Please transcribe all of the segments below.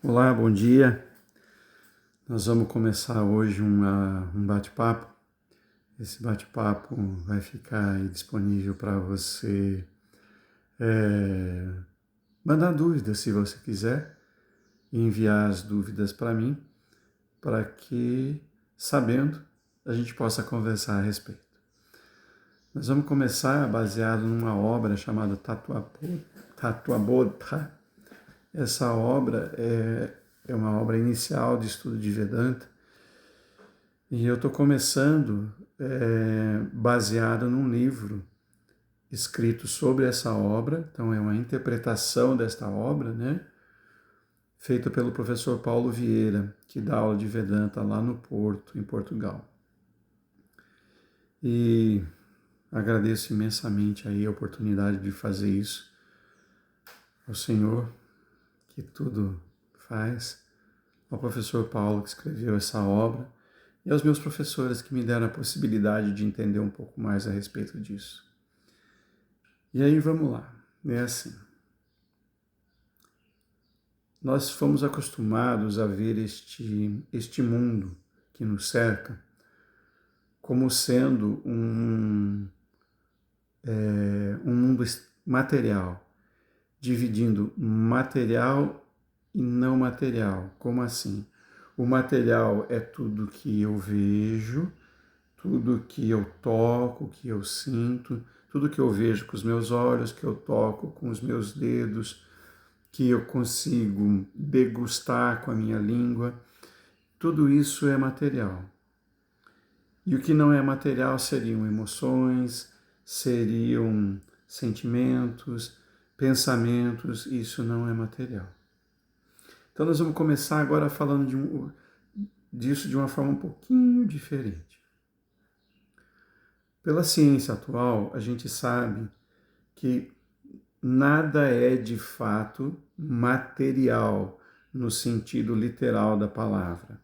Olá, bom dia. Nós vamos começar hoje um bate-papo. Esse bate-papo vai ficar aí disponível para você mandar dúvidas, se você quiser, e enviar as dúvidas para mim, para que, sabendo, a gente possa conversar a respeito. Nós vamos começar baseado numa obra chamada Tattva-bodha. Essa obra é uma obra inicial de estudo de Vedanta. E eu estou começando baseado num livro escrito sobre essa obra, então é uma interpretação desta obra, né? Feita pelo professor Paulo Vieira, que dá aula de Vedanta lá no Porto, em Portugal. E agradeço imensamente aí a oportunidade de fazer isso ao Senhor, que tudo faz, ao professor Paulo, que escreveu essa obra, e aos meus professores que me deram a possibilidade de entender um pouco mais a respeito disso. E aí vamos lá, é assim. Nós fomos acostumados a ver este mundo que nos cerca como sendo um mundo material, dividindo material e não material. Como assim? O material é tudo que eu vejo, tudo que eu toco, que eu sinto, tudo que eu vejo com os meus olhos, que eu toco com os meus dedos, que eu consigo degustar com a minha língua, tudo isso é material. E o que não é material seriam emoções, seriam sentimentos, pensamentos, isso não é material. Então nós vamos começar agora falando disso de uma forma um pouquinho diferente. Pela ciência atual, a gente sabe que nada é de fato material no sentido literal da palavra.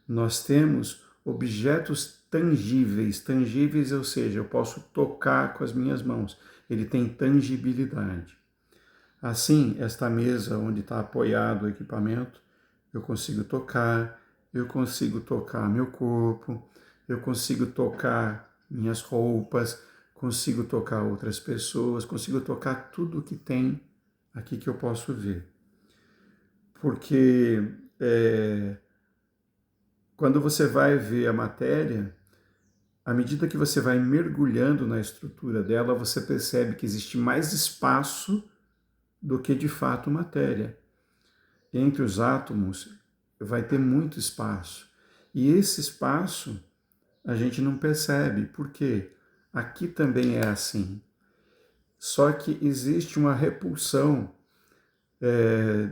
Nós temos objetos tangíveis, ou seja, eu posso tocar com as minhas mãos, ele tem tangibilidade. Assim, esta mesa onde está apoiado o equipamento, eu consigo tocar meu corpo, eu consigo tocar minhas roupas, consigo tocar outras pessoas, consigo tocar tudo que tem aqui que eu posso ver. Porque quando você vai ver a matéria, à medida que você vai mergulhando na estrutura dela, você percebe que existe mais espaço do que de fato matéria. Entre os átomos vai ter muito espaço. E esse espaço a gente não percebe. Por quê? Aqui também é assim. Só que existe uma repulsão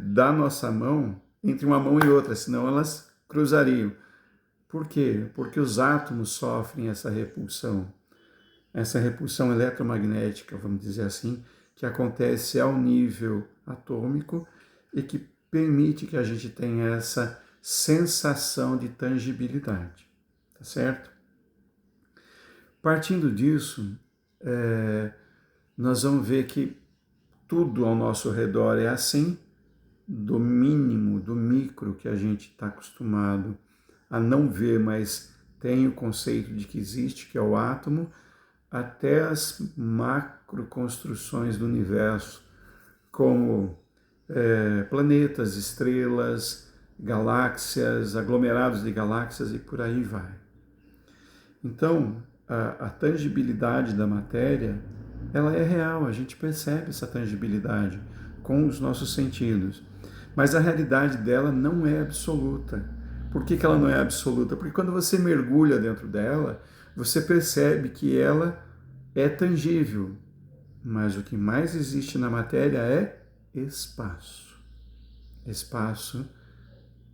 da nossa mão entre uma mão e outra, senão elas cruzariam. Por quê? Porque os átomos sofrem essa repulsão eletromagnética, vamos dizer assim, que acontece ao nível atômico e que permite que a gente tenha essa sensação de tangibilidade, tá certo? Partindo disso, nós vamos ver que tudo ao nosso redor é assim, do mínimo, do micro que a gente está acostumado a não ver, mas tem o conceito de que existe, que é o átomo, até as macroconstruções do universo, como planetas, estrelas, galáxias, aglomerados de galáxias e por aí vai. Então, a tangibilidade da matéria, ela é real, a gente percebe essa tangibilidade com os nossos sentidos. Mas a realidade dela não é absoluta. Por que ela não é absoluta? Porque quando você mergulha dentro dela, você percebe que ela é tangível. Mas o que mais existe na matéria é espaço. Espaço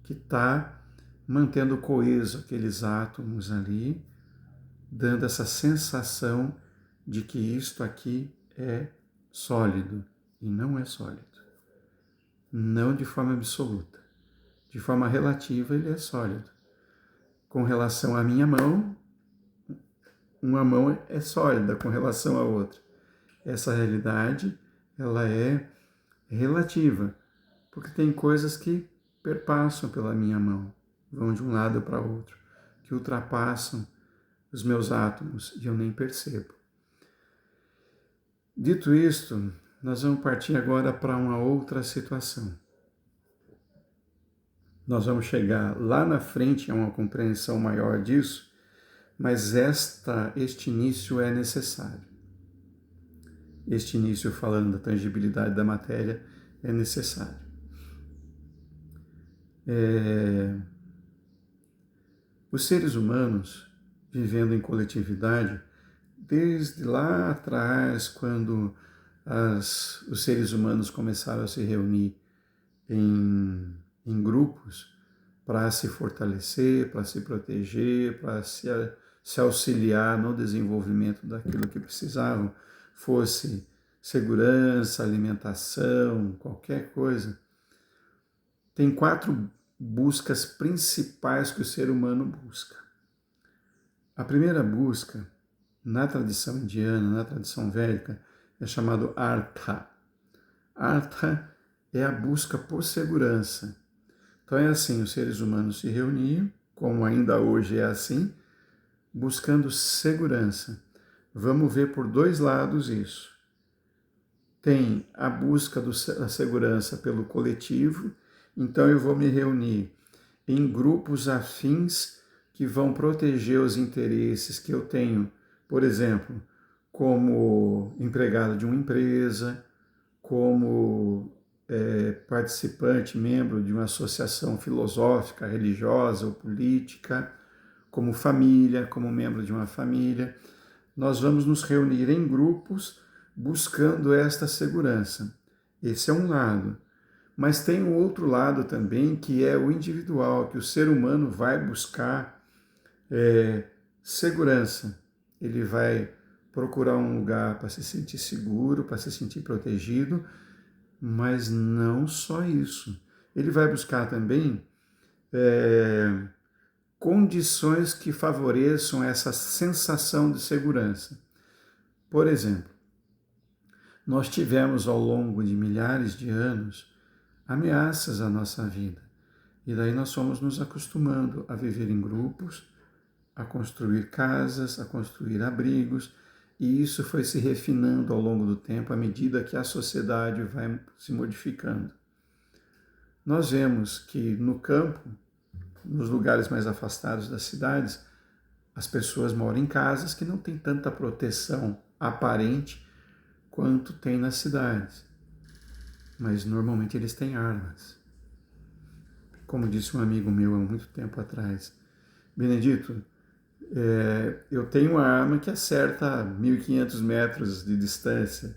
que está mantendo coeso aqueles átomos ali, dando essa sensação de que isto aqui é sólido e não é sólido. Não de forma absoluta. De forma relativa ele é sólido. Com relação à minha mão, uma mão é sólida com relação à outra. Essa realidade, ela é relativa, porque tem coisas que perpassam pela minha mão, vão de um lado para outro, que ultrapassam os meus átomos e eu nem percebo. Dito isto, nós vamos partir agora para uma outra situação. Nós vamos chegar lá na frente a uma compreensão maior disso, mas este início é necessário. Este início, falando da tangibilidade da matéria, é necessário. Os seres humanos, vivendo em coletividade, desde lá atrás, quando os seres humanos começaram a se reunir em grupos para se fortalecer, para se proteger, para se auxiliar no desenvolvimento daquilo que precisavam, fosse segurança, alimentação, qualquer coisa. Tem 4 buscas principais que o ser humano busca. A primeira busca, na tradição indiana, na tradição védica, é chamado Artha. Artha é a busca por segurança. Então é assim, os seres humanos se reuniam, como ainda hoje é assim, buscando segurança. Vamos ver por 2 lados isso. Tem a busca da segurança pelo coletivo, então eu vou me reunir em grupos afins que vão proteger os interesses que eu tenho, por exemplo, como empregado de uma empresa, como participante, membro de uma associação filosófica, religiosa ou política, como família, como membro de uma família. Nós vamos nos reunir em grupos buscando esta segurança. Esse é um lado. Mas tem um outro lado também, que é o individual, que o ser humano vai buscar segurança. Ele vai procurar um lugar para se sentir seguro, para se sentir protegido, mas não só isso. Ele vai buscar também condições que favoreçam essa sensação de segurança. Por exemplo, nós tivemos ao longo de milhares de anos ameaças à nossa vida. E daí nós fomos nos acostumando a viver em grupos, a construir casas, a construir abrigos, e isso foi se refinando ao longo do tempo à medida que a sociedade vai se modificando. Nós vemos que no campo, nos lugares mais afastados das cidades, as pessoas moram em casas que não têm tanta proteção aparente quanto tem nas cidades. Mas normalmente eles têm armas. Como disse um amigo meu há muito tempo atrás, Benedito, eu tenho uma arma que acerta 1.500 metros de distância,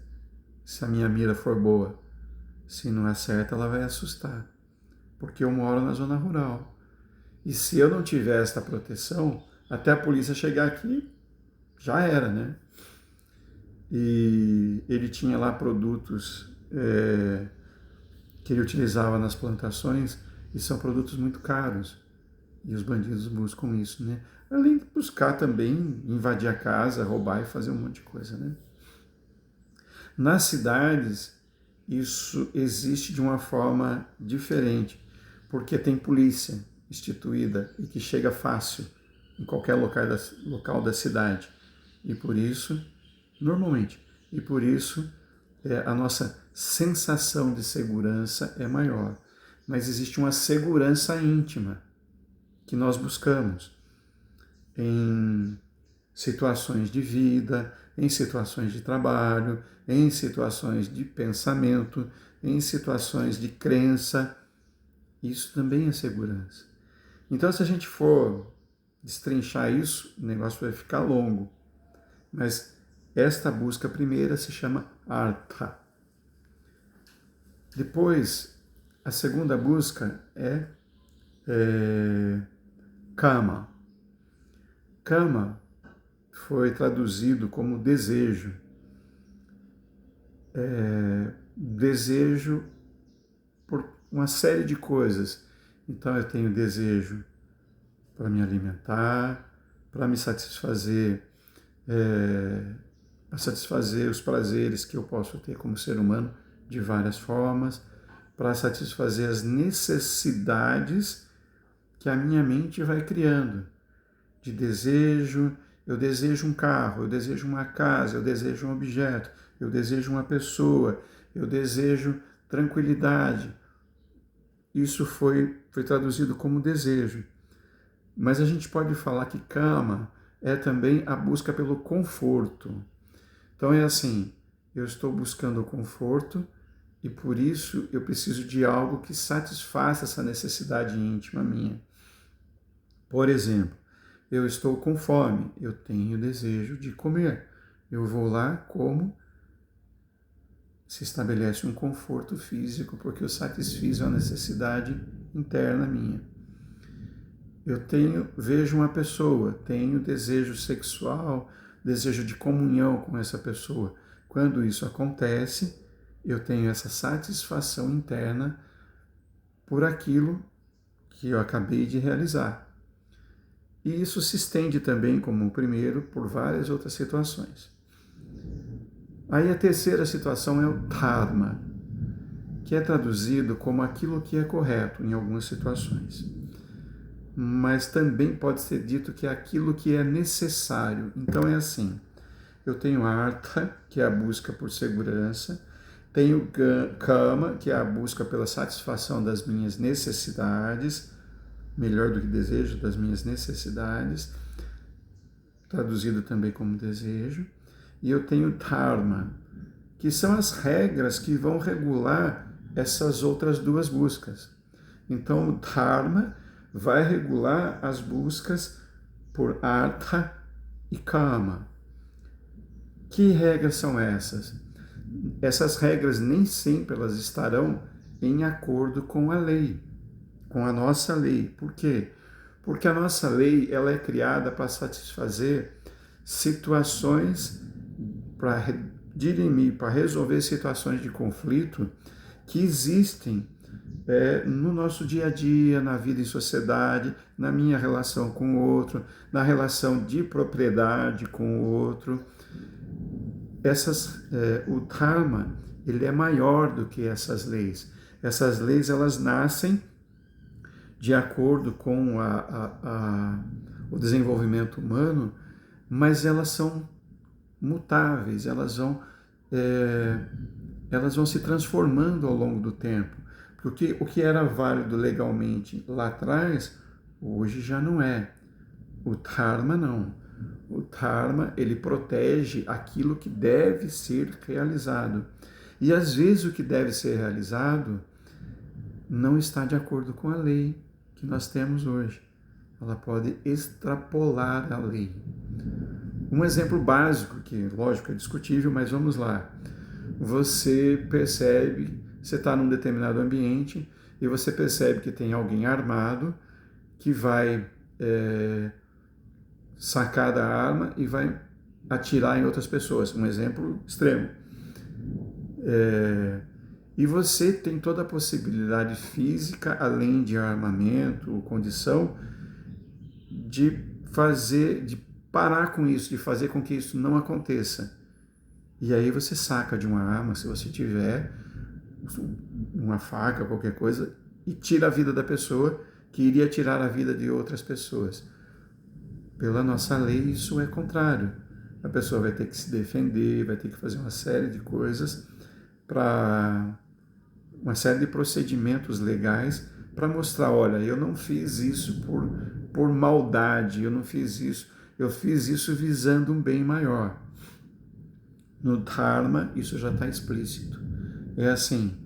se a minha mira for boa. Se não acerta, ela vai assustar, porque eu moro na zona rural. E se eu não tiver esta proteção, até a polícia chegar aqui, já era, né? E ele tinha lá produtos que ele utilizava nas plantações, e são produtos muito caros. E os bandidos buscam isso, né? Além de buscar também invadir a casa, roubar e fazer um monte de coisa, né? Nas cidades, isso existe de uma forma diferente, porque tem polícia instituída e que chega fácil em qualquer local da cidade. E por isso, normalmente, a nossa sensação de segurança é maior. Mas existe uma segurança íntima que nós buscamos em situações de vida, em situações de trabalho, em situações de pensamento, em situações de crença. Isso também é segurança. Então, se a gente for destrinchar isso, o negócio vai ficar longo. Mas esta busca primeira se chama Artha. Depois, a segunda busca é Kama. Kama foi traduzido como desejo. Desejo por uma série de coisas. Então eu tenho desejo para me alimentar, para me satisfazer, para satisfazer os prazeres que eu posso ter como ser humano de várias formas, para satisfazer as necessidades que a minha mente vai criando. De desejo, eu desejo um carro, eu desejo uma casa, eu desejo um objeto, eu desejo uma pessoa, eu desejo tranquilidade. Isso foi traduzido como desejo. Mas a gente pode falar que kama é também a busca pelo conforto. Então é assim, eu estou buscando o conforto e por isso eu preciso de algo que satisfaça essa necessidade íntima minha. Por exemplo, eu estou com fome, eu tenho desejo de comer. Eu vou lá, como, se estabelece um conforto físico, porque eu satisfiz uma necessidade interna minha. Eu vejo uma pessoa, tenho desejo sexual, desejo de comunhão com essa pessoa. Quando isso acontece, eu tenho essa satisfação interna por aquilo que eu acabei de realizar. E isso se estende também, como o primeiro, por várias outras situações. Aí a terceira situação é o dharma, que é traduzido como aquilo que é correto em algumas situações. Mas também pode ser dito que é aquilo que é necessário. Então é assim, eu tenho artha, que é a busca por segurança, tenho kama, que é a busca pela satisfação das minhas necessidades, melhor do que desejo, das minhas necessidades, traduzido também como desejo, e eu tenho dharma, que são as regras que vão regular essas outras duas buscas. Então o dharma vai regular as buscas por artha e kama. Que regras são essas? Essas regras nem sempre elas estarão em acordo com a lei, com a nossa lei. Por quê? Porque a nossa lei ela é criada para satisfazer situações, para dirimir, para resolver situações de conflito que existem no nosso dia a dia, na vida em sociedade, na minha relação com o outro, na relação de propriedade com o outro. O dharma ele é maior do que essas leis. Essas leis elas nascem de acordo com o desenvolvimento humano, mas elas são mutáveis, elas vão se transformando ao longo do tempo. Porque o que era válido legalmente lá atrás, hoje já não é. O dharma não. O dharma, ele protege aquilo que deve ser realizado. E às vezes o que deve ser realizado não está de acordo com a lei que nós temos hoje. Ela pode extrapolar a lei. Um exemplo básico, que lógico é discutível, mas vamos lá. Você percebe, você está num determinado ambiente e você percebe que tem alguém armado que vai sacar da arma e vai atirar em outras pessoas. Um exemplo extremo. E você tem toda a possibilidade física, além de armamento ou condição, de parar com isso, de fazer com que isso não aconteça. E aí você saca de uma arma, se você tiver uma faca, qualquer coisa, e tira a vida da pessoa que iria tirar a vida de outras pessoas. Pela nossa lei, isso é contrário. A pessoa vai ter que se defender, vai ter que fazer uma série de coisas, uma série de procedimentos legais para mostrar, olha, eu não fiz isso por maldade, eu não fiz isso, eu fiz isso visando um bem maior. No dharma, isso já está explícito. É assim,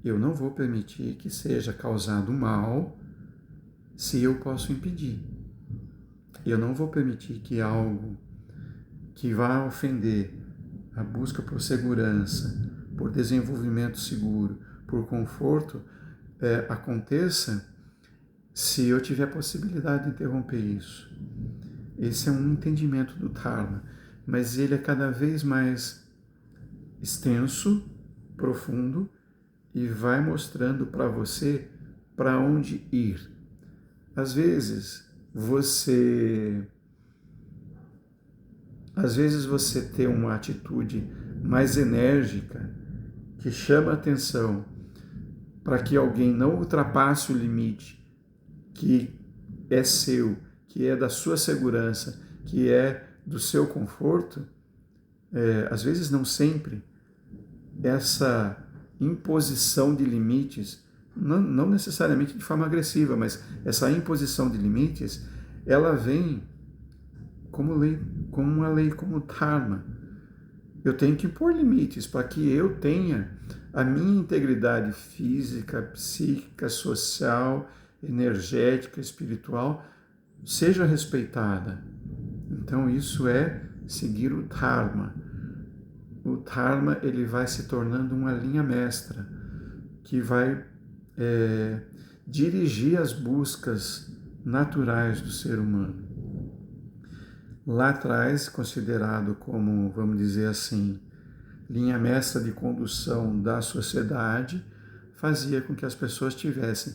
eu não vou permitir que seja causado mal se eu posso impedir. Eu não vou permitir que algo que vá ofender a busca por segurança, por desenvolvimento seguro, por conforto, aconteça se eu tiver a possibilidade de interromper isso. Esse é um entendimento do dharma, mas ele é cada vez mais extenso, profundo e vai mostrando para você para onde ir. Às vezes você tem uma atitude mais enérgica que chama atenção para que alguém não ultrapasse o limite que é seu, que é da sua segurança, que é do seu conforto, às vezes não sempre, essa imposição de limites, não necessariamente de forma agressiva, mas essa imposição de limites, ela vem como uma lei, como dharma. Eu tenho que impor limites para que eu tenha a minha integridade física, psíquica, social, energética, espiritual, seja respeitada. Então isso é seguir o dharma. O dharma ele vai se tornando uma linha mestra que vai dirigir as buscas naturais do ser humano. Lá atrás, considerado como, vamos dizer assim, linha mestra de condução da sociedade, fazia com que as pessoas tivessem,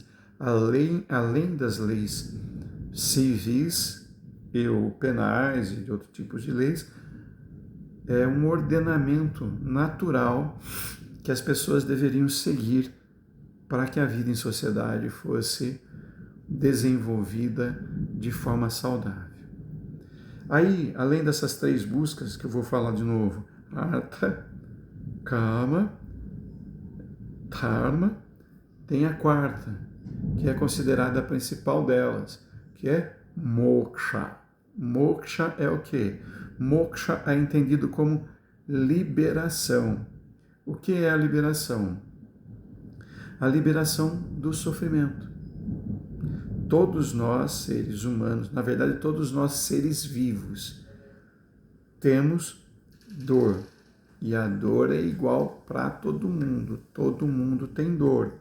além das leis civis ou penais e de outros tipos de leis, um ordenamento natural que as pessoas deveriam seguir para que a vida em sociedade fosse desenvolvida de forma saudável. Aí, além dessas 3 buscas, que eu vou falar de novo, Artha, Kama, Dharma, tem a 4ª, que é considerada a principal delas, que é Moksha. Moksha é o quê? Moksha é entendido como liberação. O que é a liberação? A liberação do sofrimento. Todos nós, seres humanos, na verdade, todos nós, seres vivos, temos dor. E a dor é igual para todo mundo. Todo mundo tem dor.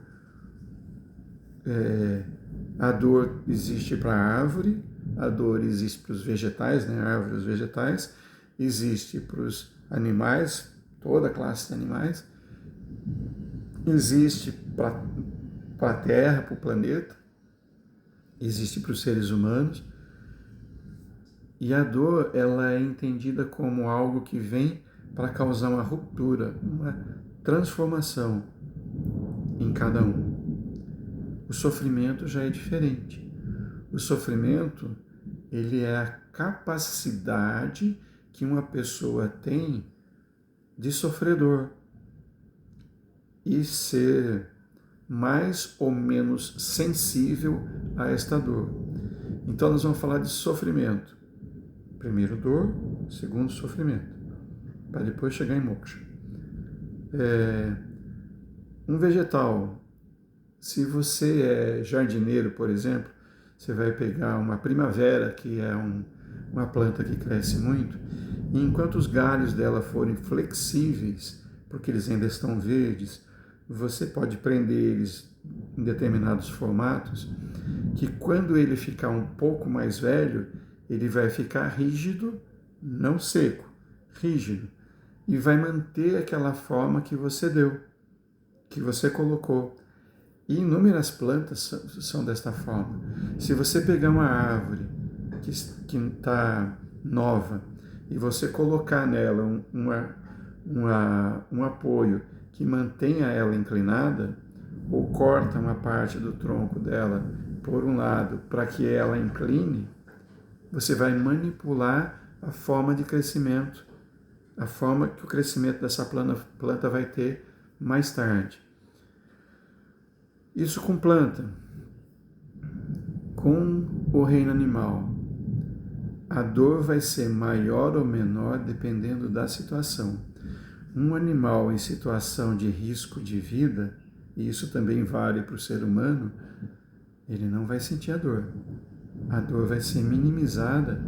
A dor existe para a árvore, a dor existe para os vegetais, né? A árvore e os vegetais, existe para os animais, toda a classe de animais, existe para a Terra, para o planeta, existe para os seres humanos. E a dor, ela é entendida como algo que vem para causar uma ruptura, uma transformação em cada um. O sofrimento já é diferente. O sofrimento, ele é a capacidade que uma pessoa tem de sofrer dor e ser mais ou menos sensível a esta dor. Então nós vamos falar de sofrimento. Primeiro dor, segundo sofrimento, para depois chegar em moksha. Um vegetal, se você é jardineiro, por exemplo, você vai pegar uma primavera, que é uma planta que cresce muito, e enquanto os galhos dela forem flexíveis, porque eles ainda estão verdes, você pode prender eles em determinados formatos, que quando ele ficar um pouco mais velho, ele vai ficar rígido, não seco, rígido, e vai manter aquela forma que você deu, que você colocou. E inúmeras plantas são desta forma. Se você pegar uma árvore que está nova e você colocar nela um apoio que mantenha ela inclinada, ou corta uma parte do tronco dela por um lado para que ela incline, você vai manipular a forma de crescimento, a forma que o crescimento dessa planta vai ter mais tarde. Isso com planta. Com o reino animal, a dor vai ser maior ou menor dependendo da situação. Um animal em situação de risco de vida, e isso também vale para o ser humano, ele não vai sentir a dor. A dor vai ser minimizada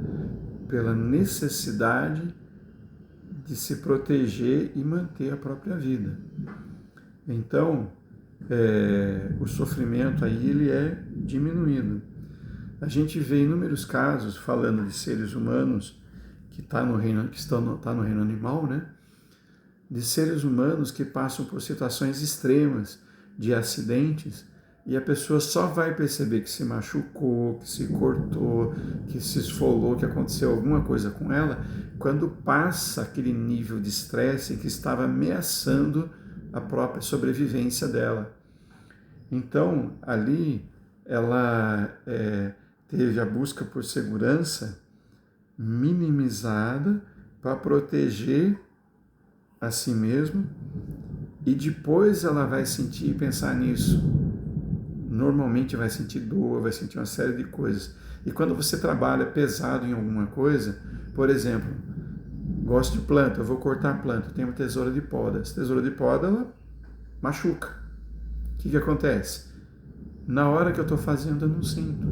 pela necessidade de se proteger e manter a própria vida. Então, o sofrimento aí ele é diminuído. A gente vê inúmeros casos, falando de seres humanos que estão no reino animal, né? De seres humanos que passam por situações extremas de acidentes, e a pessoa só vai perceber que se machucou, que se cortou, que se esfolou, que aconteceu alguma coisa com ela, quando passa aquele nível de estresse que estava ameaçando a própria sobrevivência dela. Então, ali, ela teve a busca por segurança minimizada para proteger a si mesmo, e depois ela vai sentir e pensar nisso. Normalmente vai sentir dor, vai sentir uma série de coisas. E quando você trabalha pesado em alguma coisa, por exemplo, gosto de planta, eu vou cortar a planta, eu tenho uma tesoura de poda. Essa tesoura de poda, ela machuca. O que acontece? Na hora que eu estou fazendo, eu não sinto.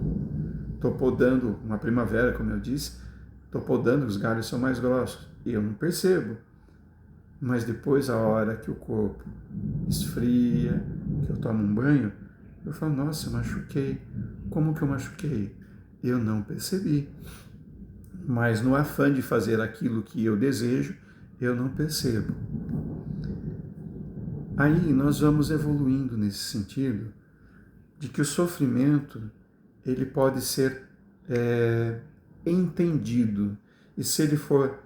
Estou podando uma primavera, como eu disse, estou podando, os galhos são mais grossos. E eu não percebo. Mas depois, a hora que o corpo esfria, que eu tomo um banho, eu falo, nossa, eu machuquei. Como que eu machuquei? Eu não percebi. Mas no afã de fazer aquilo que eu desejo, eu não percebo. Aí nós vamos evoluindo nesse sentido de que o sofrimento ele pode ser entendido. E se ele for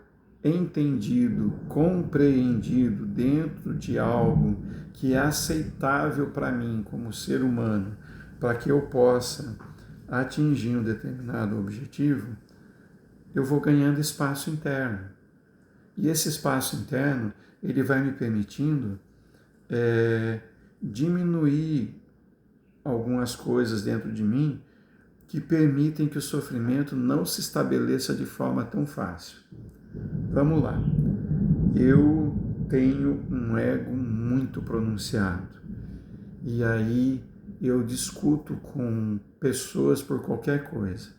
entendido, compreendido dentro de algo que é aceitável para mim como ser humano, para que eu possa atingir um determinado objetivo, eu vou ganhando espaço interno. E esse espaço interno, ele vai me permitindo diminuir algumas coisas dentro de mim que permitem que o sofrimento não se estabeleça de forma tão fácil. Vamos lá. Eu tenho um ego muito pronunciado. E aí eu discuto com pessoas por qualquer coisa.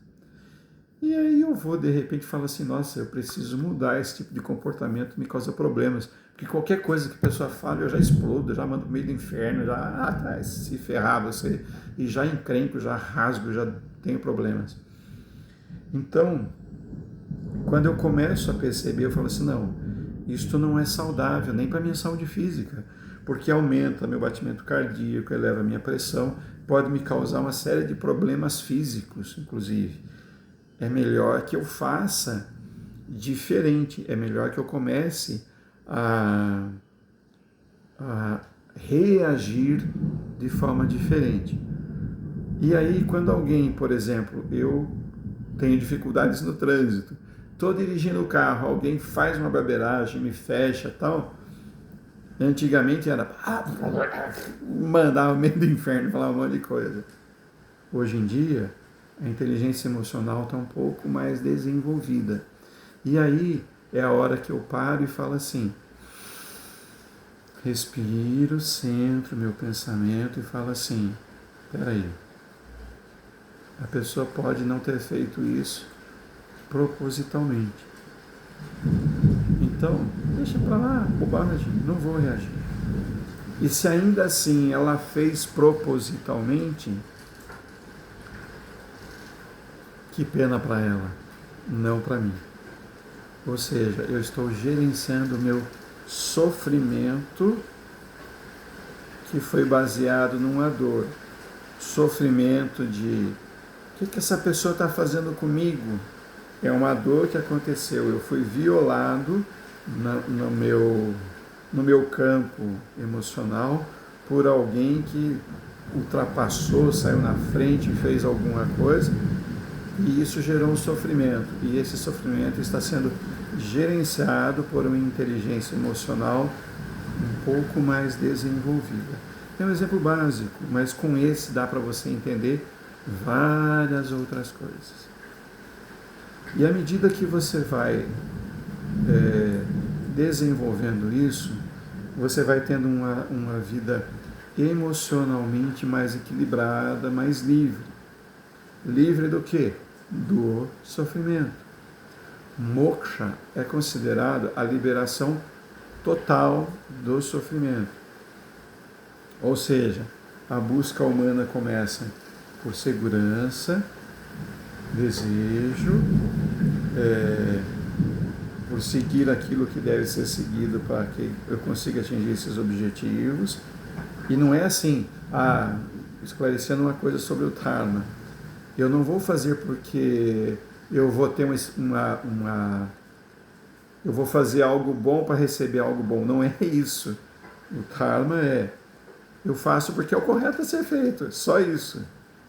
E aí eu vou, de repente, falar assim, nossa, eu preciso mudar esse tipo de comportamento, me causa problemas. Porque qualquer coisa que a pessoa fala, eu já explodo, já mando no meio do inferno, já se ferrar você. E já encrenco, já rasgo, já tenho problemas. Então, quando eu começo a perceber, eu falo assim, não, isto não é saudável, nem para a minha saúde física, porque aumenta meu batimento cardíaco, eleva a minha pressão, pode me causar uma série de problemas físicos, inclusive. É melhor que eu faça diferente, é melhor que eu comece a reagir de forma diferente. E aí, quando alguém, por exemplo, eu tenho dificuldades no trânsito, estou dirigindo o carro, alguém faz uma barbeiragem, me fecha tal. Antigamente era mandava no meio do inferno, falar um monte de coisa. Hoje em dia, a inteligência emocional está um pouco mais desenvolvida. E aí é a hora que eu paro e falo assim, respiro, centro meu pensamento e falo assim, peraí, a pessoa pode não ter feito isso propositalmente. Então, deixa pra lá, bobagem, não vou reagir. E se ainda assim ela fez propositalmente, que pena para ela, não para mim. Ou seja, eu estou gerenciando o meu sofrimento que foi baseado numa dor. Sofrimento de o que essa pessoa está fazendo comigo? É uma dor que aconteceu. Eu fui violado no meu campo emocional por alguém que ultrapassou, saiu na frente e fez alguma coisa. E isso gerou um sofrimento. E esse sofrimento está sendo gerenciado por uma inteligência emocional um pouco mais desenvolvida. É um exemplo básico, mas com esse dá para você entender várias outras coisas. E à medida que você vai desenvolvendo isso, você vai tendo uma vida emocionalmente mais equilibrada, mais livre. Livre do quê? Do sofrimento. Moksha é considerado a liberação total do sofrimento. Ou seja, a busca humana começa por segurança, desejo, por seguir aquilo que deve ser seguido para que eu consiga atingir esses objetivos. E não é assim, esclarecendo uma coisa sobre o Dharma. Eu não vou fazer porque eu vou ter eu vou fazer algo bom para receber algo bom. Não é isso. O Dharma é Eu faço porque é o correto a ser feito, só isso.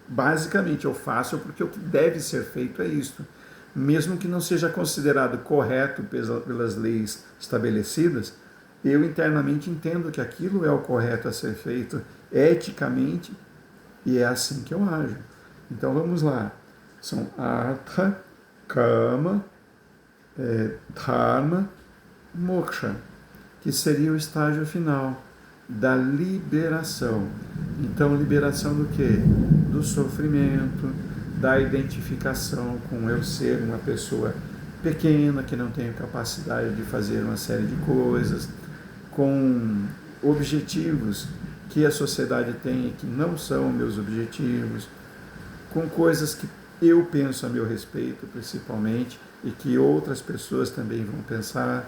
Basicamente, eu faço porque o que deve ser feito é isto. Mesmo que não seja considerado correto pelas leis estabelecidas, eu internamente entendo que aquilo é o correto a ser feito eticamente e é assim que eu ajo. Então vamos lá. São artha, kama, dharma, moksha, que seria o estágio final da liberação. Então, liberação do quê? Do sofrimento, da identificação com eu ser uma pessoa pequena, que não tenho capacidade de fazer uma série de coisas, com objetivos que a sociedade tem e que não são meus objetivos, com coisas que eu penso a meu respeito, principalmente, e que outras pessoas também vão pensar.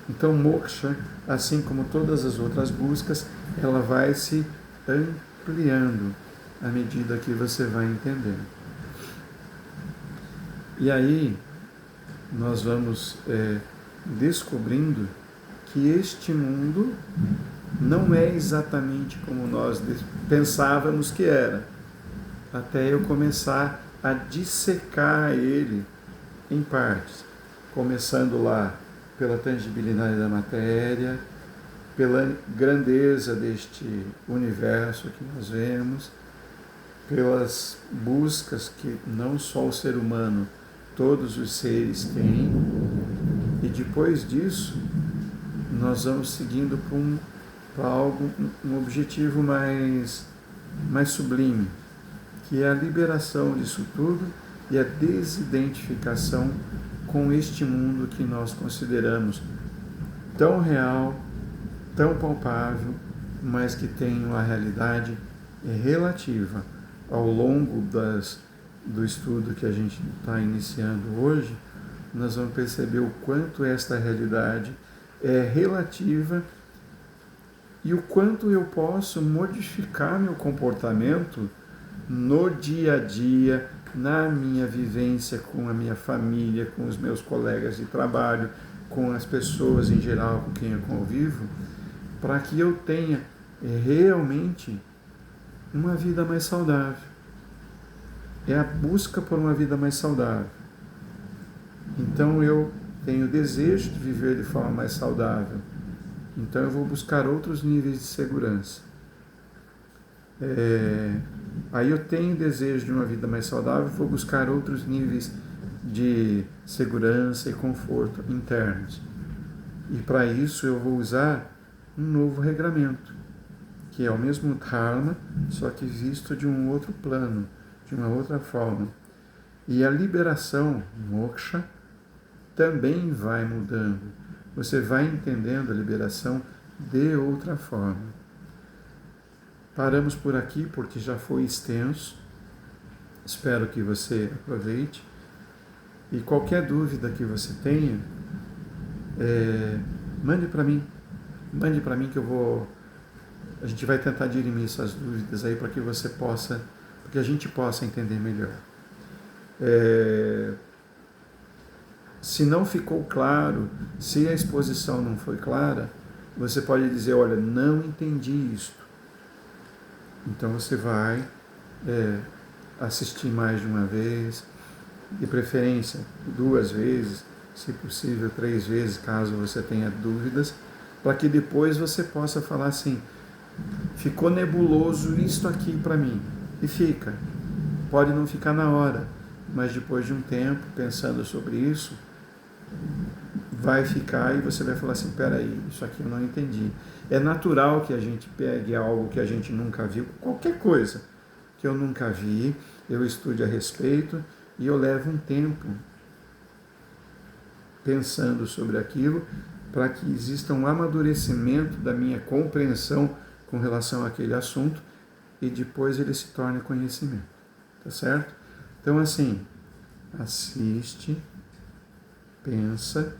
Então, moksha, assim como todas as outras buscas, ela vai se ampliando à medida que você vai entendendo. E aí, nós vamos descobrindo que este mundo não é exatamente como nós pensávamos que era, até eu começar a dissecar ele em partes, começando lá pela tangibilidade da matéria, pela grandeza deste universo que nós vemos, pelas buscas que não só o ser humano, todos os seres têm, e depois disso nós vamos seguindo para algo, um objetivo mais sublime, que é a liberação disso tudo e a desidentificação com este mundo que nós consideramos tão real, tão palpável, mas que tem uma realidade relativa. Ao longo do estudo que a gente está iniciando hoje, nós vamos perceber o quanto esta realidade é relativa e o quanto eu posso modificar meu comportamento no dia a dia, na minha vivência com a minha família, com os meus colegas de trabalho, com as pessoas em geral com quem eu convivo, para que eu tenha realmente uma vida mais saudável. É a busca por uma vida mais saudável. Então eu tenho desejo de viver de forma mais saudável. Então eu vou buscar outros níveis de segurança. Aí eu tenho desejo de uma vida mais saudável, vou buscar outros níveis de segurança e conforto internos. E para isso eu vou usar um novo regramento, que é o mesmo dharma, só que visto de um outro plano, de uma outra forma. E a liberação, moksha, também vai mudando. Você vai entendendo a liberação de outra forma. Paramos por aqui porque já foi extenso. Espero que você aproveite. E qualquer dúvida que você tenha, mande para mim. Mande para mim que a gente vai tentar dirimir essas dúvidas aí para que você possa, para que a gente possa entender melhor. Se não ficou claro, se a exposição não foi clara, você pode dizer, olha, não entendi isto. Então você vai assistir mais de uma vez, de preferência 2 vezes, se possível 3 vezes, caso você tenha dúvidas, para que depois você possa falar assim, ficou nebuloso isto aqui para mim. E fica. Pode não ficar na hora, mas depois de um tempo, pensando sobre isso, vai ficar e você vai falar assim, peraí, isso aqui eu não entendi. É natural que a gente pegue algo que a gente nunca viu, qualquer coisa que eu nunca vi, eu estude a respeito e eu levo um tempo pensando sobre aquilo para que exista um amadurecimento da minha compreensão com relação àquele assunto e depois ele se torne conhecimento, tá certo? Então assim, assiste, pensa,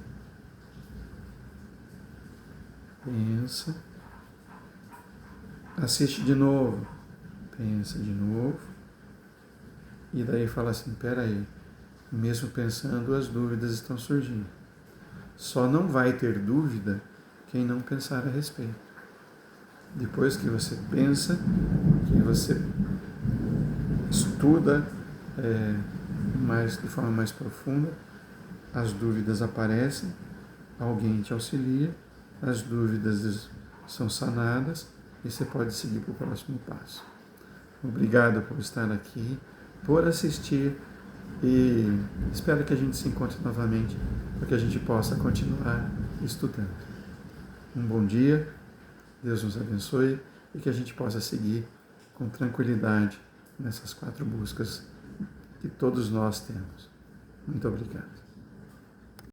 assiste de novo, pensa de novo, e daí fala assim, peraí, mesmo pensando as dúvidas estão surgindo. Só não vai ter dúvida quem não pensar a respeito. Depois que você pensa, que você estuda de forma mais profunda, as dúvidas aparecem, alguém te auxilia, as dúvidas são sanadas e você pode seguir para o próximo passo. Obrigado por estar aqui, por assistir e espero que a gente se encontre novamente para que a gente possa continuar estudando. Um bom dia, Deus nos abençoe e que a gente possa seguir com tranquilidade nessas 4 buscas que todos nós temos. Muito obrigado.